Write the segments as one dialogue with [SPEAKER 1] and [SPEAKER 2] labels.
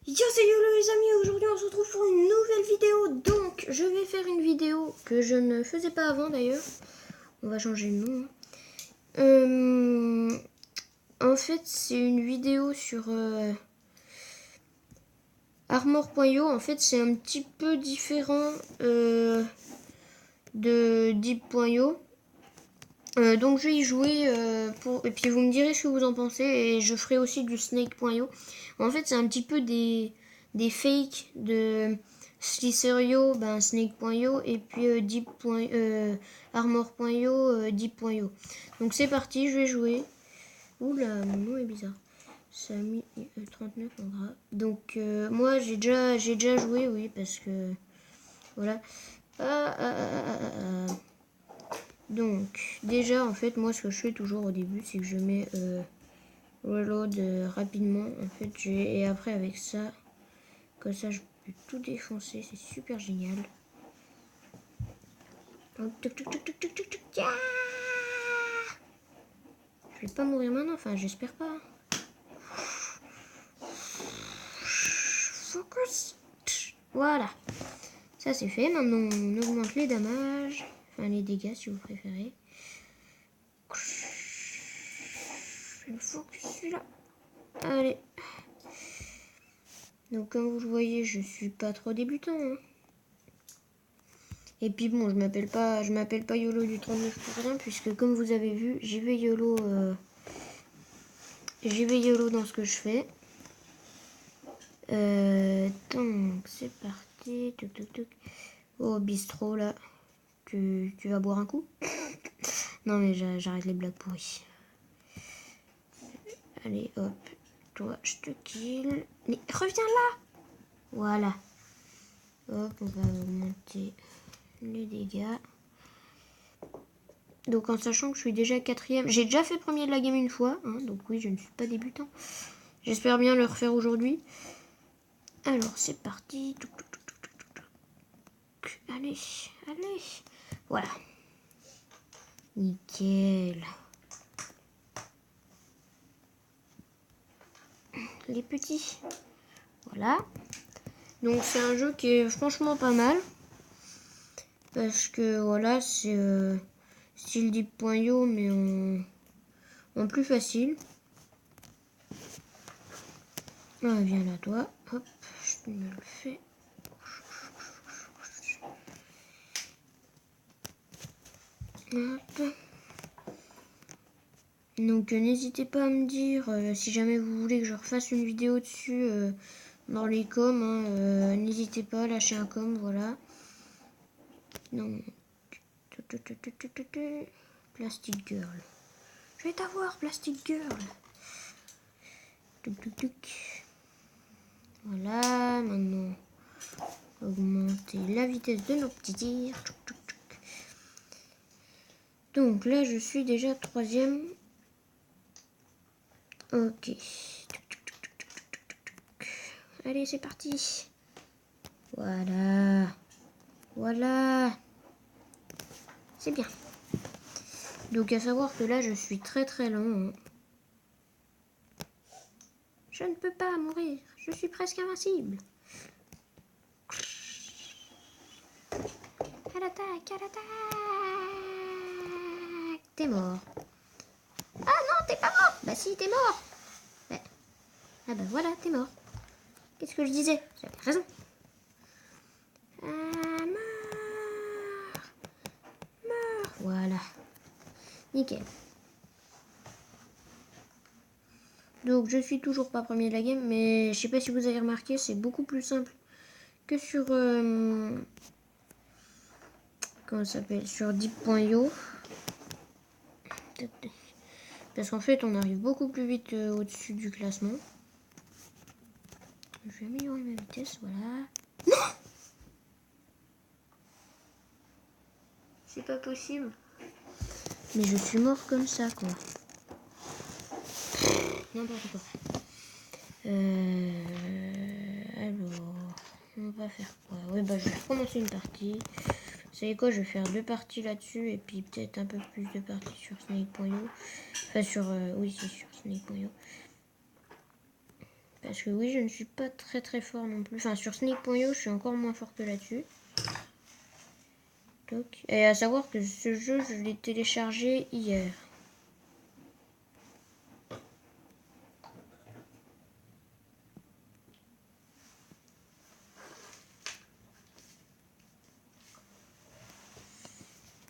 [SPEAKER 1] Yo, c'est YOLO les amis, aujourd'hui on se retrouve pour une nouvelle vidéo. Donc je vais faire une vidéo que je ne faisais pas avant d'ailleurs. On va changer le nom. En fait c'est une vidéo sur Armor.io. En fait c'est un petit peu différent de Deep.io. Donc je vais y jouer et puis vous me direz ce que vous en pensez et je ferai aussi du Snake.io. En fait c'est un petit peu des fakes de Slicerio, Snake.io et puis Armor.io, Deep.io. Donc c'est parti, je vais jouer. Oula, mon nom est bizarre. Ça a mis 39 en gras. Donc moi j'ai déjà joué, oui, parce que voilà. Donc, déjà, en fait, moi, ce que je fais toujours au début, c'est que je mets reload rapidement. En fait, et après, avec ça, comme ça, je peux tout défoncer. C'est super génial. Donc, je vais pas mourir maintenant. Enfin, j'espère pas. Focus. Voilà. Ça, c'est fait. Maintenant, on augmente les dommages. Enfin, les dégâts, si vous préférez. Je vais focus celui-là. Allez. Donc comme vous le voyez, je suis pas trop débutant. Hein. Et puis bon, je m'appelle pas YOLO du 39 pour rien, puisque comme vous avez vu, j'y vais YOLO dans ce que je fais. Donc c'est parti. Toc toc toc. Oh bistrot là. Tu vas boire un coup? Non mais j'arrête les blagues pourries. Allez hop. Toi je te kill. Mais reviens là. Voilà. Hop, on va augmenter les dégâts. Donc en sachant que je suis déjà 4ème, j'ai déjà fait premier de la game une fois, hein, donc oui, je ne suis pas débutant. J'espère bien le refaire aujourd'hui. Alors c'est parti. Allez, allez. Voilà. Nickel. Les petits. Voilà. Donc c'est un jeu qui est franchement pas mal. Parce que voilà, c'est style Deep.io mais en plus facile. Ah, viens là toi. Hop, je me le fais. Hop. Donc n'hésitez pas à me dire si jamais vous voulez que je refasse une vidéo dessus dans les coms. Hein, n'hésitez pas à lâcher un com, voilà. Donc, Plastic Girl. Je vais t'avoir, Plastic Girl. Voilà, maintenant augmenter la vitesse de nos petits tirs. Donc là je suis déjà 3ème. Ok. Allez, c'est parti. Voilà. Voilà. C'est bien. Donc à savoir que là, je suis très très lent. Hein. Je ne peux pas mourir. Je suis presque invincible. À l'attaque, à l'attaque. T'es mort. Ah non, t'es pas mort. Bah si, t'es mort. Bah. Ah bah voilà, t'es mort. Qu'est-ce que je disais? J'avais raison. Ah, mort. Mort. Voilà. Nickel. Donc je suis toujours pas premier de la game, mais je sais pas si vous avez remarqué, c'est beaucoup plus simple que sur comment ça s'appelle, sur Deep.io. Parce qu'en fait on arrive beaucoup plus vite au-dessus du classement. Je vais améliorer ma vitesse, voilà. Non, c'est pas possible. Mais je suis mort comme ça quoi. N'importe quoi. Alors, on va faire quoi? Ouais, bah je vais recommencer une partie. Vous savez quoi? Je vais faire 2 parties là-dessus et puis peut-être un peu plus de parties sur Snake.io. Enfin, sur. Oui, c'est sur Snake.io. Parce que oui, je ne suis pas très fort non plus. Enfin, sur Snake.io, je suis encore moins forte là-dessus. Et à savoir que ce jeu, je l'ai téléchargé hier.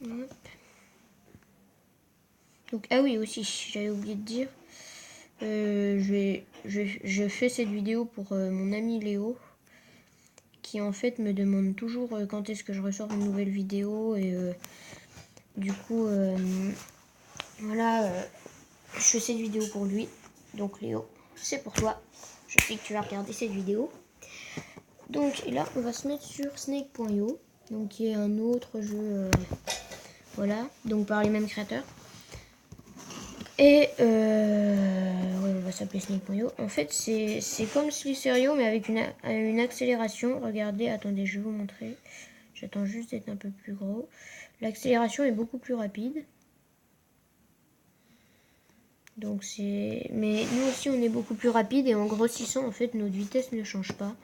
[SPEAKER 1] Hop. Donc, ah oui, aussi, j'avais oublié de dire. Je fais cette vidéo pour mon ami Léo, qui en fait me demande toujours quand est-ce que je ressors une nouvelle vidéo. Et du coup, voilà, je fais cette vidéo pour lui. Donc Léo, c'est pour toi. Je sais que tu vas regarder cette vidéo. Donc là, on va se mettre sur Snake.io, donc qui est un autre jeu, voilà, donc par les mêmes créateurs. Et ouais, on va s'appeler Snake.io. En fait, c'est comme Slicerio, mais avec une accélération. Regardez, attendez, je vais vous montrer. J'attends juste d'être un peu plus gros. L'accélération est beaucoup plus rapide. Donc c'est... Mais nous aussi, on est beaucoup plus rapide. Et en grossissant, en fait, notre vitesse ne change pas.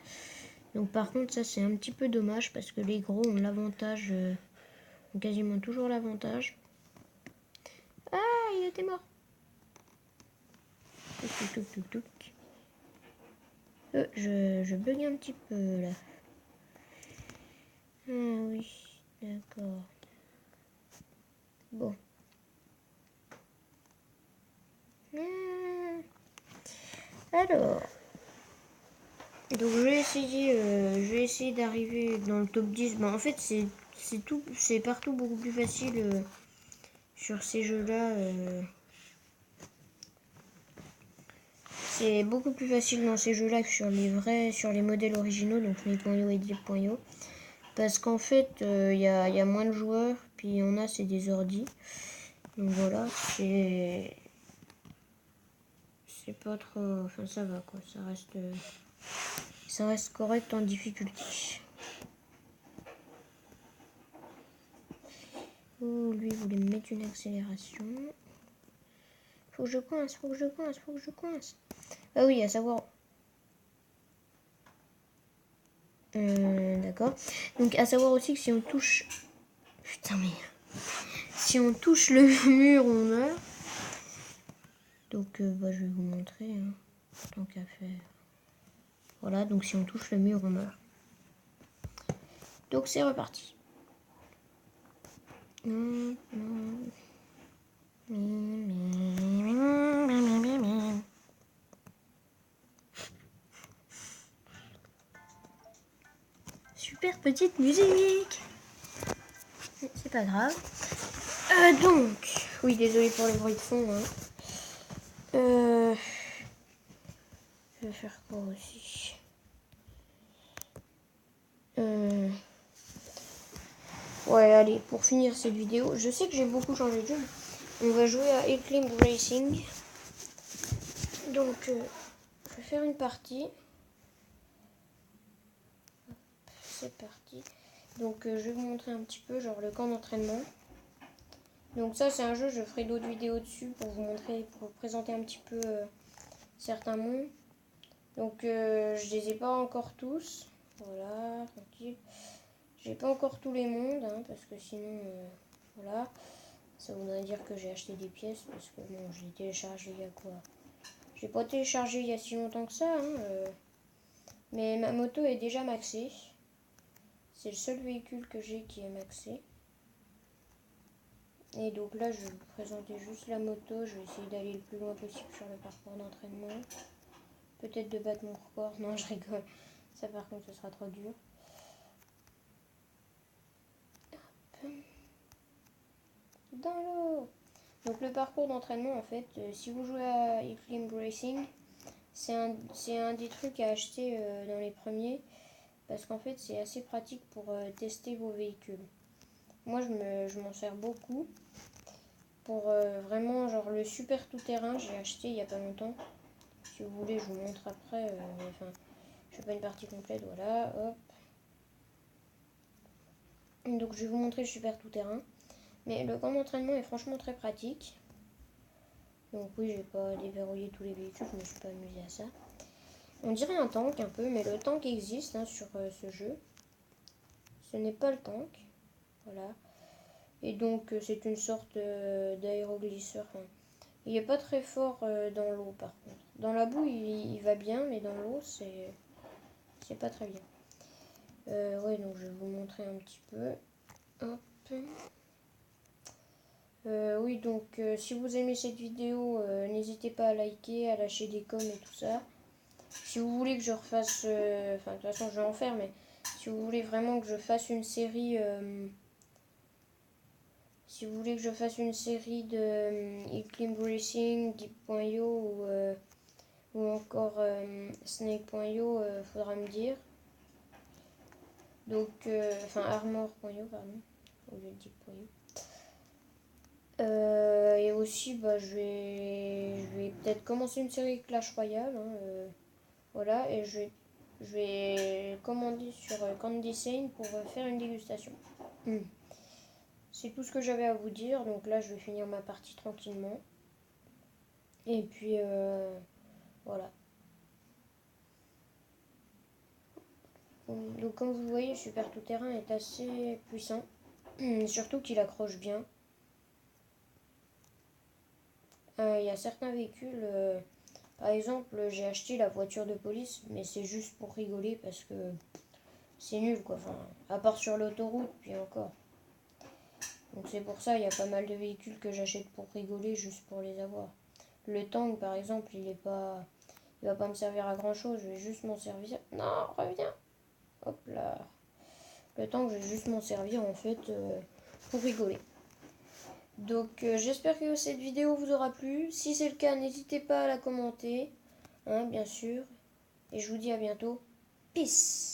[SPEAKER 1] Donc par contre, ça, c'est un petit peu dommage. Parce que les gros ont l'avantage... ont quasiment toujours l'avantage. Ah, il était mort. Je bug un petit peu là. Ah oui, d'accord. Bon. Alors. Donc je vais essayer d'arriver dans le top 10. Bon, en fait, c'est partout beaucoup plus facile sur ces jeux-là. C'est beaucoup plus facile dans ces jeux-là que sur les modèles originaux, donc Snake.io et Dip.io. Parce qu'en fait, il y a moins de joueurs, puis on a c'est des ordis. Donc voilà, c'est pas trop... Enfin, ça va quoi, ça reste correct en difficulté. Oh, lui, il voulait me mettre une accélération. Faut que je coince. Ah oui, à savoir... D'accord. Donc, à savoir aussi que si on touche... Putain, mais... Si on touche le mur, on meurt. Donc, bah, je vais vous montrer, hein, tant qu'à faire. Voilà, donc si on touche le mur, on meurt. Donc, c'est reparti. Super petite musique. C'est pas grave. Donc, oui, désolé pour le bruit de fond. Hein. Je vais faire quoi aussi Ouais, allez, pour finir cette vidéo, je sais que j'ai beaucoup changé de jeu. On va jouer à Eclipse Racing. Donc, je vais faire une partie. C'est parti. Donc, je vais vous montrer un petit peu, genre, le camp d'entraînement. Donc ça, c'est un jeu, je ferai d'autres vidéos dessus pour vous montrer, pour vous présenter un petit peu certains mondes. Donc, je les ai pas encore tous. Voilà, tranquille. J'ai pas encore tous les mondes, hein, parce que sinon, voilà. Ça voudrait dire que j'ai acheté des pièces, parce que bon, j'ai téléchargé il y a quoi? J'ai pas téléchargé il y a si longtemps que ça, hein, mais ma moto est déjà maxée. C'est le seul véhicule que j'ai qui est maxé. Et donc là, je vais vous présenter juste la moto. Je vais essayer d'aller le plus loin possible sur le parcours d'entraînement. Peut-être de battre mon record. Non, je rigole. Ça, par contre, ce sera trop dur. Hop. Dans l'eau. Donc le parcours d'entraînement, en fait, si vous jouez à Eclipse Racing, c'est un des trucs à acheter dans les premiers. Parce qu'en fait, c'est assez pratique pour tester vos véhicules. Moi, je m'en sers beaucoup. Pour vraiment, genre le super tout-terrain, j'ai acheté il n'y a pas longtemps. Si vous voulez, je vous montre après. Enfin, je fais pas une partie complète, voilà, hop. Donc je vais vous montrer le super tout-terrain. Mais le camp d'entraînement est franchement très pratique. Donc oui, j'ai pas déverrouillé tous les véhicules, je me suis pas amusée à ça. On dirait un tank un peu, mais le tank existe hein, sur ce jeu. Ce n'est pas le tank. Voilà. Et donc c'est une sorte d'aéroglisseur. Enfin, il n'est pas très fort dans l'eau par contre. Dans la boue il va bien, mais dans l'eau c'est pas très bien. Ouais, donc je vais vous montrer un petit peu. Hop. Oui, donc si vous aimez cette vidéo, n'hésitez pas à liker, à lâcher des coms et tout ça. Si vous voulez que je refasse, enfin de toute façon je vais en faire, mais si vous voulez vraiment que je fasse une série, si vous voulez que je fasse une série de Eclipse Racing, Deep.io ou encore Snake.io, faudra me dire. Donc, enfin Armor.io pardon, au lieu de Deep.io. Et aussi, bah, je vais peut-être commencer une série Clash Royale. Hein, voilà, et je vais commander sur Candy Sane pour faire une dégustation. C'est tout ce que j'avais à vous dire. Donc là, je vais finir ma partie tranquillement. Et puis, voilà. Donc comme vous voyez, Super Tout Terrain est assez puissant. Surtout qu'il accroche bien. Il y a certains véhicules, par exemple, j'ai acheté la voiture de police, mais c'est juste pour rigoler parce que c'est nul quoi. Enfin, à part sur l'autoroute, puis encore. Donc c'est pour ça, il y a pas mal de véhicules que j'achète pour rigoler, juste pour les avoir. Le tank, par exemple, il va pas me servir à grand chose, je vais juste m'en servir. Non, reviens. Hop là. Le tank, je vais juste m'en servir en fait pour rigoler. Donc j'espère que cette vidéo vous aura plu. Si c'est le cas, n'hésitez pas à la commenter, hein, bien sûr. Et je vous dis à bientôt. Peace.